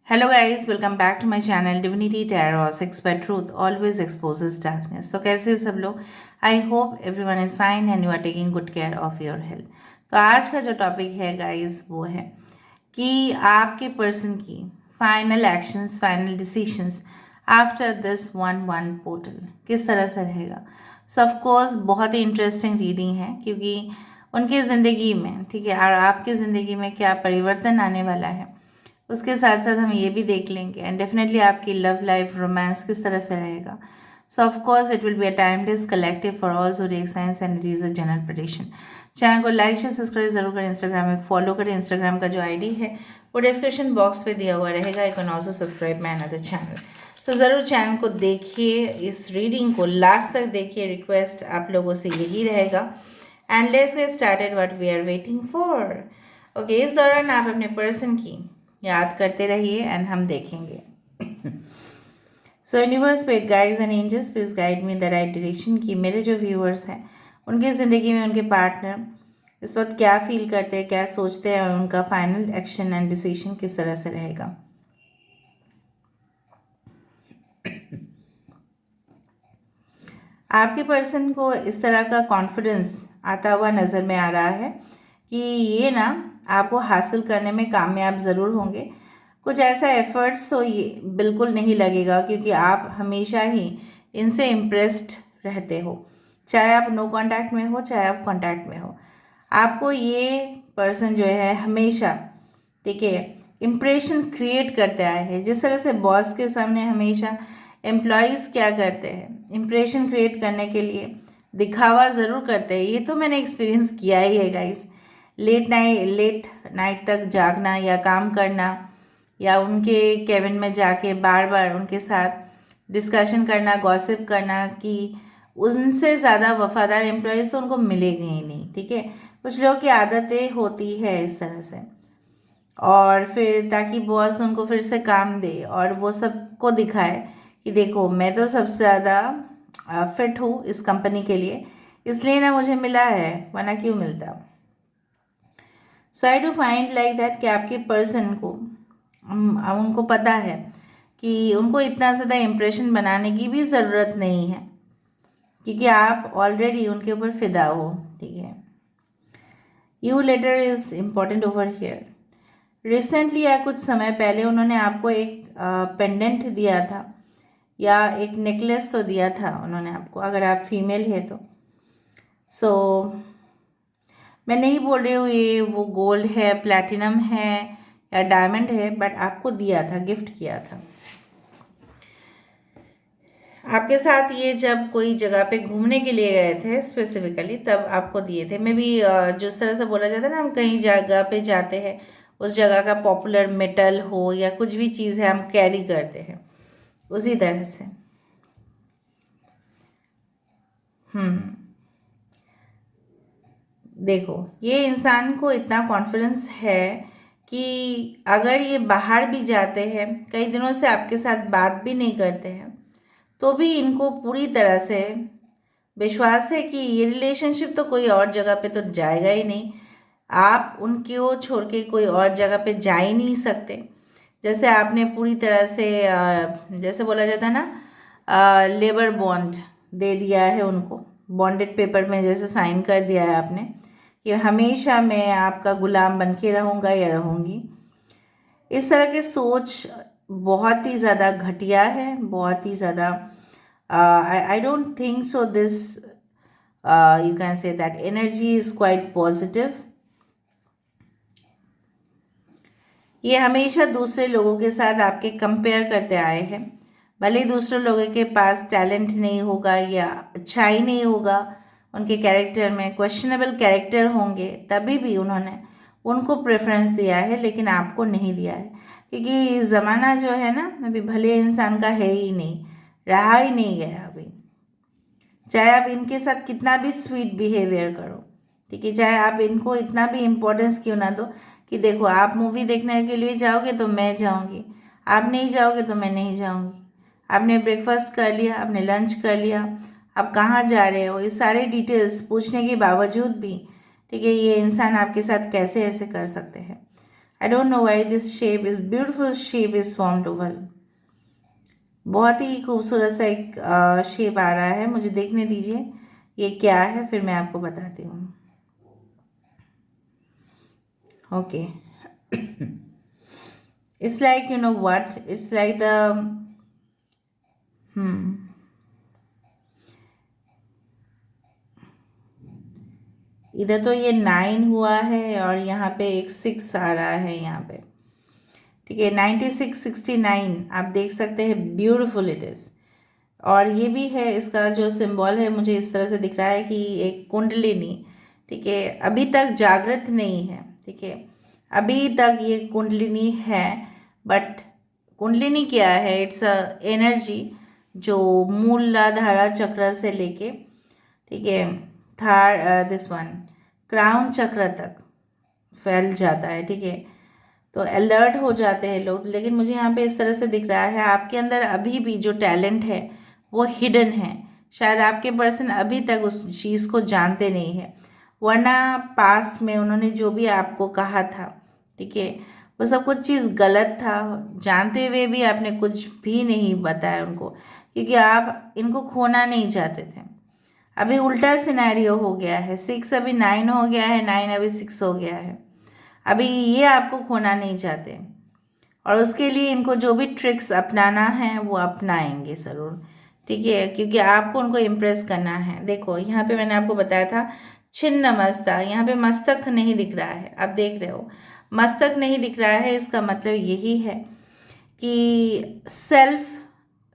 Hello guys, welcome back to my channel Divinity Tarot 6 by Truth always exposes darkness। तो कैसे हैं सब लोग? I hope everyone is fine and you are taking good care of your health. तो आज का जो topic है गाइस वो है कि आपके पर्सन की final actions, final decisions after this 1-1 portal किस तरह से रहेगा। सो ऑफ कोर्स बहुत ही इंटरेस्टिंग रीडिंग है क्योंकि उनकी ज़िंदगी में, ठीक है, और आपकी ज़िंदगी में क्या परिवर्तन आने वाला है उसके साथ साथ हम ये भी देख लेंगे एंड डेफिनेटली आपकी लव लाइफ, रोमांस किस तरह से रहेगा। सो of course it will be a timeless collective for all zodiac science and it is a general prediction. Channel को लाइक शेयर सब्सक्राइब जरूर करें, इंस्टाग्राम में फॉलो करें। इंस्टाग्राम का जो आईडी है वो डिस्क्रिप्शन बॉक्स में दिया हुआ रहेगा। You can also subscribe my another channel. So ज़रूर चैनल को देखिए, इस रीडिंग को लास्ट तक देखिए। रिक्वेस्ट आप लोगों से यही रहेगा and let's get started what we are waiting for. Okay, इस दौरान आप अपने पर्सन की याद करते रहिए एंड हम देखेंगे। So universe, spirit guides and angels please guide me the right direction कि मेरे जो व्यूअर्स हैं उनकी ज़िंदगी में उनके पार्टनर इस वक्त क्या फील करते हैं, क्या सोचते हैं और उनका फाइनल एक्शन एंड डिसीजन किस तरह से रहेगा। आपके पर्सन को इस तरह का कॉन्फिडेंस आता हुआ नज़र में आ रहा है कि ये ना आपको हासिल करने में कामयाब ज़रूर होंगे। कुछ ऐसा एफर्ट्स तो ये बिल्कुल नहीं लगेगा क्योंकि आप हमेशा ही इनसे इम्प्रेस्ड रहते हो, चाहे आप नो कांटेक्ट में हो चाहे आप कांटेक्ट में हो। आपको ये पर्सन जो है हमेशा, ठीक है, इम्प्रेशन क्रिएट करते आए हैं। जिस तरह से बॉस के सामने हमेशा एम्प्लॉयज़ क्या करते हैं, इम्प्रेशन क्रिएट करने के लिए दिखावा ज़रूर करते हैं। ये तो मैंने एक्सपीरियंस किया ही है गाइस। लेट नाइट तक जागना या काम करना या उनके केबिन में जाके बार बार उनके साथ डिस्कशन करना, गॉसिप करना कि उनसे ज़्यादा वफादार एम्प्लॉयज़ तो उनको मिलेंगे ही नहीं, ठीक है। कुछ लोगों की आदतें होती है इस तरह से, और फिर ताकि बॉस उनको फिर से काम दे और वो सबको दिखाए कि देखो मैं तो सबसे ज़्यादा फिट हूँ इस कंपनी के लिए, इसलिए ना मुझे मिला है, वरना क्यों मिलता। So I do find like that कि आपके पर्सन को उनको पता है कि उनको इतना ज़्यादा इम्प्रेशन बनाने की भी ज़रूरत नहीं है क्योंकि आप ऑलरेडी उनके ऊपर फिदा हो, ठीक है। You later is important over here. Recently या कुछ समय पहले उन्होंने आपको एक पेंडेंट दिया था या एक नेकलेस तो दिया था उन्होंने आपको, अगर आप फीमेल है तो। सो मैं नहीं बोल रही हूँ ये वो गोल्ड है, प्लैटिनम है या डायमंड है, बट आपको दिया था, गिफ्ट किया था। आपके साथ ये जब कोई जगह पे घूमने के लिए गए थे स्पेसिफिकली, तब आपको दिए थे। मे बी जो इस तरह से बोला जाता है ना, हम कहीं जगह पे जाते हैं, उस जगह का पॉपुलर मेटल हो या कुछ भी चीज़ है हम कैरी करते हैं, उसी तरह से। देखो, ये इंसान को इतना कॉन्फिडेंस है कि अगर ये बाहर भी जाते हैं, कई दिनों से आपके साथ बात भी नहीं करते हैं, तो भी इनको पूरी तरह से विश्वास है कि ये रिलेशनशिप तो कोई और जगह पे तो जाएगा ही नहीं। आप उनको छोड़ के कोई और जगह पे जा ही नहीं सकते। जैसे आपने पूरी तरह से जैसे बोला जाता है ना, लेबर बॉन्ड दे दिया है उनको, बॉन्डेड पेपर में जैसे साइन कर दिया है आपने कि हमेशा मैं आपका गुलाम बन के रहूँगा या रहूँगी। इस तरह की सोच बहुत ही ज़्यादा घटिया है, बहुत ही ज़्यादा I don't think so this you can say that energy is quite positive। ये हमेशा दूसरे लोगों के साथ आपके कंपेयर करते आए हैं। भले ही दूसरे लोगों के पास टैलेंट नहीं होगा या अच्छाई नहीं होगा, उनके कैरेक्टर में क्वेश्चनेबल कैरेक्टर होंगे, तभी भी उन्होंने उनको प्रेफरेंस दिया है, लेकिन आपको नहीं दिया है क्योंकि ज़माना जो है ना अभी भले इंसान का है ही नहीं, रहा ही नहीं गया अभी। चाहे आप इनके साथ कितना भी स्वीट बिहेवियर करो, ठीक है, चाहे आप इनको इतना भी इम्पोर्टेंस क्यों ना दो कि देखो आप मूवी देखने के लिए जाओगे तो मैं जाऊंगी, आप नहीं जाओगे तो मैं नहीं जाऊंगी, आपने ब्रेकफास्ट कर लिया, आपने लंच कर लिया, आप कहाँ जा रहे हो, ये सारे डिटेल्स पूछने के बावजूद भी, ठीक है, ये इंसान आपके साथ कैसे ऐसे कर सकते हैं। I don't know why this shape is beautiful shape is formed Oval. बहुत ही खूबसूरत सा एक शेप आ रहा है, मुझे देखने दीजिए ये क्या है, फिर मैं आपको बताती हूँ। Okay, it's like, you know what, it's like the इधर तो ये 9 हुआ है और यहाँ पे एक 6 आ रहा है यहाँ पे, ठीक है। 96 69 आप देख सकते हैं, ब्यूटिफुल इट इज़। और ये भी है, इसका जो सिंबल है मुझे इस तरह से दिख रहा है कि एक कुंडलिनी, ठीक है, अभी तक जागृत नहीं है, ठीक है, अभी तक ये कुंडलिनी है। बट कुंडलिनी क्या है? इट्स अ एनर्जी जो मूलाधारा चक्र से लेके, ठीक है, थर्ड दिस वन क्राउन चक्र तक फैल जाता है, ठीक है। तो अलर्ट हो जाते हैं लोग। लेकिन मुझे यहाँ पे इस तरह से दिख रहा है आपके अंदर अभी भी जो टैलेंट है वो हिडन है। शायद आपके पर्सन अभी तक उस चीज़ को जानते नहीं है, वरना पास्ट में उन्होंने जो भी आपको कहा था, ठीक है, वो सब कुछ चीज़ गलत था। जानते हुए भी आपने कुछ भी नहीं बताया उनको, क्योंकि आप इनको खोना नहीं चाहते थे। अभी उल्टा सिनेरियो हो गया है, 6 अभी 9 हो गया है, 9 अभी 6 हो गया है। अभी ये आपको खोना नहीं चाहते और उसके लिए इनको जो भी ट्रिक्स अपनाना है वो अपनाएंगे ज़रूर, ठीक है, क्योंकि आपको उनको इम्प्रेस करना है। देखो यहाँ पे मैंने आपको बताया था छिन्न मस्ता, यहाँ पे मस्तक नहीं दिख रहा है, आप देख रहे हो मस्तक नहीं दिख रहा है। इसका मतलब यही है कि सेल्फ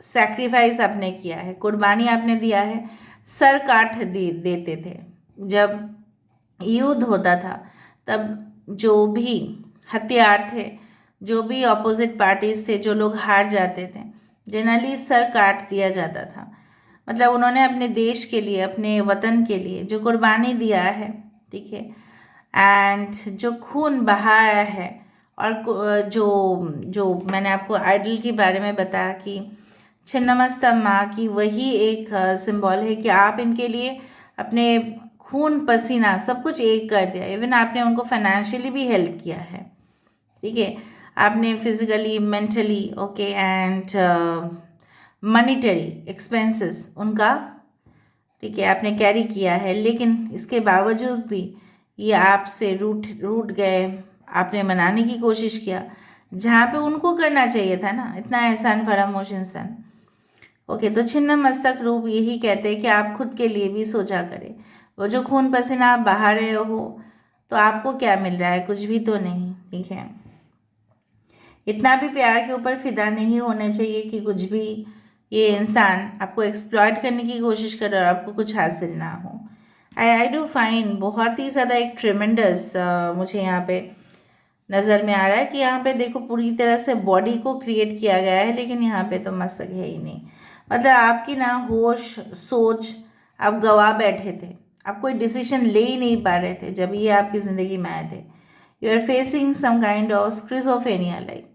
सैक्रिफाइस आपने किया है, कुर्बानी आपने दिया है। सर काट देते थे जब युद्ध होता था, तब जो भी हथियार थे, जो भी अपोजिट पार्टीज थे, जो लोग हार जाते थे, जनरली सर काट दिया जाता था। मतलब उन्होंने अपने देश के लिए, अपने वतन के लिए जो कुर्बानी दिया है, ठीक है, एंड जो खून बहाया है। और जो जो मैंने आपको आइडल के बारे में बताया कि छिन्नमस्ता माँ की, वही एक सिंबल है कि आप इनके लिए अपने खून पसीना सब कुछ एक कर दिया। इवन आपने उनको फाइनेंशियली भी हेल्प किया है, ठीक है, आपने physically, mentally, okay, and monetary expenses उनका, ठीक है, आपने कैरी किया है। लेकिन इसके बावजूद भी ये आपसे रूठ रूठ गए, आपने मनाने की कोशिश किया जहाँ पे उनको करना चाहिए था ना, इतना एहसान फरामोश इंसान। ओके, तो छिन्न मस्तक रूप यही कहते हैं कि आप खुद के लिए भी सोचा करें। वो जो खून पसीना आप बहा रहे हो, तो आपको क्या मिल रहा है? कुछ भी तो नहीं, ठीक है। इतना भी प्यार के ऊपर फिदा नहीं होना चाहिए कि कुछ भी ये इंसान आपको एक्सप्लॉइट करने की कोशिश करे और आपको कुछ हासिल ना हो। आई डू फाइन बहुत ही ज़्यादा एक ट्रिमेंडस मुझे यहाँ पे नज़र में आ रहा है कि यहाँ पे देखो पूरी तरह से बॉडी को क्रिएट किया गया है, लेकिन यहाँ पे तो मस्तक है ही नहीं। मतलब आपकी ना होश सोच आप गवा बैठे थे, आप कोई डिसीजन ले ही नहीं पा रहे थे जब ये आपकी ज़िंदगी में आए थे। You are facing some kind of schizophrenia, like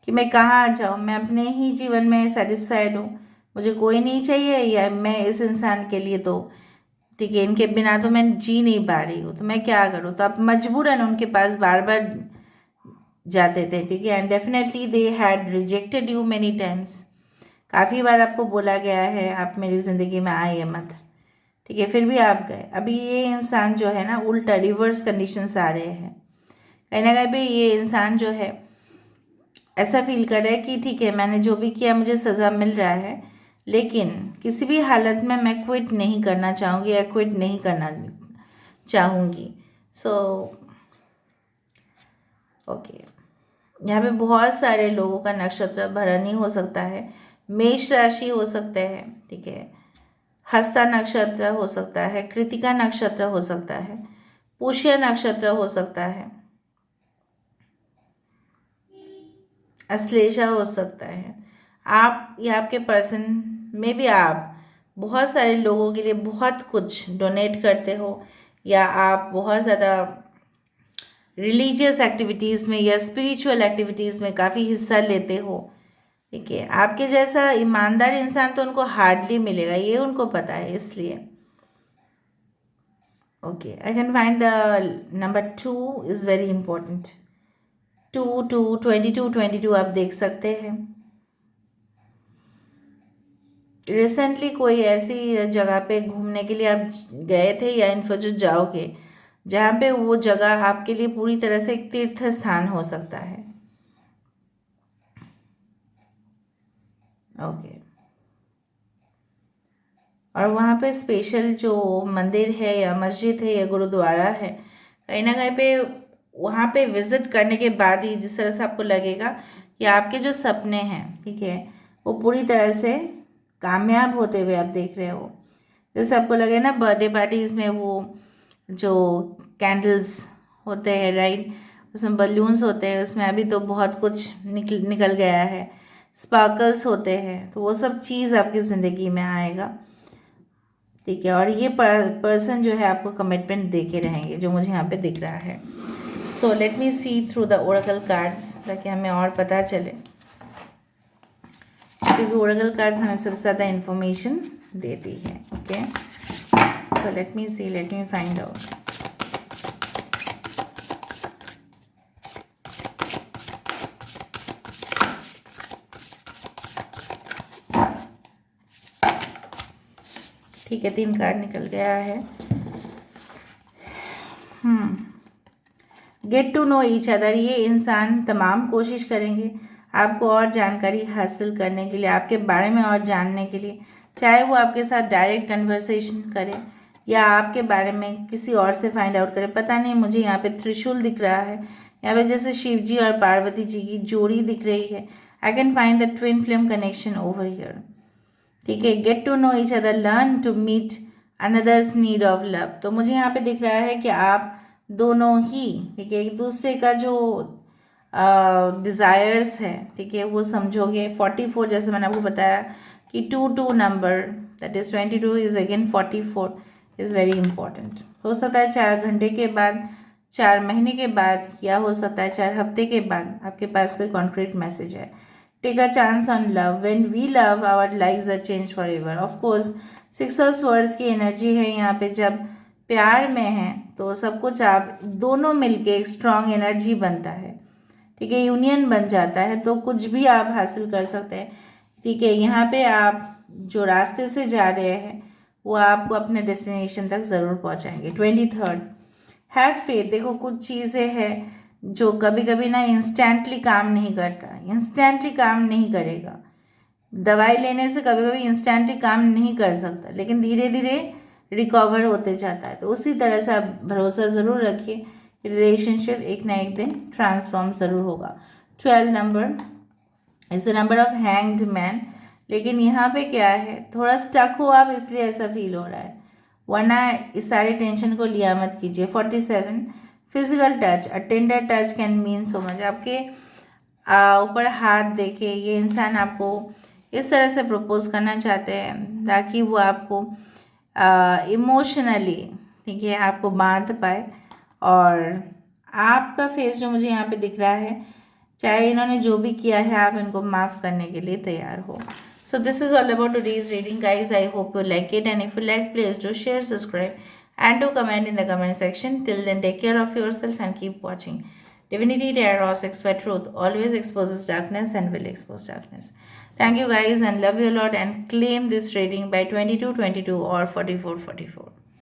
कि मैं कहाँ जाऊँ, मैं अपने ही जीवन में सेटिस्फाइड हूँ, मुझे कोई नहीं चाहिए, या मैं इस इंसान के लिए तो, ठीक है, इनके बिना तो मैं जी नहीं पा रही हूँ, तो मैं क्या करूँ। तो आप मजबूरन उनके पास बार बार जाते थे, ठीक है, and definitely they had rejected you many times. काफ़ी बार आपको बोला गया है आप मेरी ज़िंदगी में आइए मत, ठीक है, फिर भी आप गए। अभी ये इंसान जो है ना, उल्टा रिवर्स कंडीशंस आ रहे हैं। कहीं ना कहीं पे ये इंसान जो है ऐसा फील कर रहा है कि ठीक है, मैंने जो भी किया मुझे सज़ा मिल रहा है, लेकिन किसी भी हालत में मैं क्विट नहीं करना चाहूँगी या क्विट नहीं करना चाहूँगी। सो ओके, यहाँ पे बहुत सारे लोगों का नक्षत्र भरणी हो सकता है, मेष राशि हो सकते हैं, ठीक है, हस्ता नक्षत्र हो सकता है, कृतिका नक्षत्र हो सकता है, पुष्य नक्षत्र हो सकता है, अश्लेषा हो सकता है। आप या आपके पर्सन में भी आप बहुत सारे लोगों के लिए बहुत कुछ डोनेट करते हो, या आप बहुत ज़्यादा रिलीजियस एक्टिविटीज़ में या स्पिरिचुअल एक्टिविटीज़ में काफ़ी हिस्सा लेते हो, ठीक है। आपके जैसा ईमानदार इंसान तो उनको हार्डली मिलेगा, ये उनको पता है, इसलिए okay, I can find the number 2 is very important, 22 आप देख सकते हैं। रिसेंटली कोई ऐसी जगह पे घूमने के लिए आप गए थे या इन फ्यूचर जाओगे जहाँ पे वो जगह आपके लिए पूरी तरह से एक तीर्थ स्थान हो सकता है। ओके। और वहाँ पे स्पेशल जो मंदिर है या मस्जिद है या गुरुद्वारा है, कहीं ना कहीं पे वहाँ पे विजिट करने के बाद ही जिस तरह से आपको लगेगा कि आपके जो सपने हैं, ठीक है, वो पूरी तरह से कामयाब होते हुए आप देख रहे हो। जैसे आपको लगे ना बर्थडे पार्टीज में वो जो कैंडल्स होते हैं, राइट, उसमें बलून्स होते हैं, उसमें अभी तो बहुत कुछ निकल गया है, स्पार्कल्स होते हैं, तो वो सब चीज़ आपकी ज़िंदगी में आएगा, ठीक है। और ये पर्सन जो है आपको कमिटमेंट दे के रहेंगे, जो मुझे यहाँ पे दिख रहा है। So let me see through the oracle cards, ताकि हमें और पता चले, क्योंकि ओरेकल कार्ड्स हमें सबसे ज़्यादा इन्फॉर्मेशन देती है। Okay, so let me see, let me find out. ठीक है, 3 कार्ड निकल गया है। Get to know each other, ये इंसान तमाम कोशिश करेंगे आपको और जानकारी हासिल करने के लिए, आपके बारे में और जानने के लिए, चाहे वो आपके साथ डायरेक्ट कन्वर्सेशन करे या आपके बारे में किसी और से फाइंड आउट करे। पता नहीं, मुझे यहाँ पे त्रिशूल दिख रहा है, यहाँ पे जैसे शिव जी और पार्वती जी की जोड़ी दिख रही है। I can find the twin flame connection over here, ठीक है। Get to know each other, learn to meet another's need of love, तो मुझे यहाँ पे दिख रहा है कि आप दोनों ही, ठीक है, एक दूसरे का जो डिज़ायर्स है, ठीक है, वो समझोगे। 44, जैसे मैंने आपको बताया कि 2 number, that is 22 is again 44 is very important. हो सकता है 4 घंटे के बाद, 4 महीने के बाद, या हो सकता है 4 हफ्ते के बाद आपके पास कोई कॉन्क्रीट मैसेज है। Take a chance on love, when we love our lives are change forever. Of course 6 of swords की एनर्जी है यहाँ पे। जब प्यार में है तो सब कुछ आप दोनों मिलके एक स्ट्रॉन्ग एनर्जी बनता है, ठीक है, यूनियन बन जाता है, तो कुछ भी आप हासिल कर सकते हैं, ठीक है। यहाँ पे आप जो रास्ते से जा रहे हैं वो आपको अपने डेस्टिनेशन तक ज़रूर पहुँचाएंगे। 23, हैव फेथ। देखो, कुछ चीज़ें हैं जो कभी कभी ना इंस्टेंटली काम नहीं करता, इंस्टेंटली काम नहीं करेगा। दवाई लेने से कभी कभी इंस्टेंटली काम नहीं कर सकता, लेकिन धीरे धीरे रिकवर होते जाता है। तो उसी तरह से आप भरोसा ज़रूर रखिए, रिलेशनशिप एक ना एक दिन ट्रांसफॉर्म ज़रूर होगा। 12 number is the number of hanged man, लेकिन यहाँ पे क्या है, थोड़ा स्टक हो आप, इसलिए ऐसा फील हो रहा है, वरना इस सारी टेंशन को लिया मत कीजिए। 47, physical touch, a tender touch can mean so much. आपके ऊपर हाथ देके ये इंसान आपको इस तरह से प्रपोज करना चाहते हैं ताकि वो आपको इमोशनली, ठीक है, आपको बांध पाए। और आपका फेस जो मुझे यहाँ पे दिख रहा है, चाहे इन्होंने जो भी किया है, आप इनको माफ़ करने के लिए तैयार हो। So this is all about today's reading, guys. I hope you like it, and if you like, please do share, subscribe, and do comment in the comment section. Till then, take care of yourself and keep watching. Divinity Tarot, Expert Truth always exposes darkness and will expose darkness. Thank you, guys, and love you a lot. And claim this reading by 22 or 44.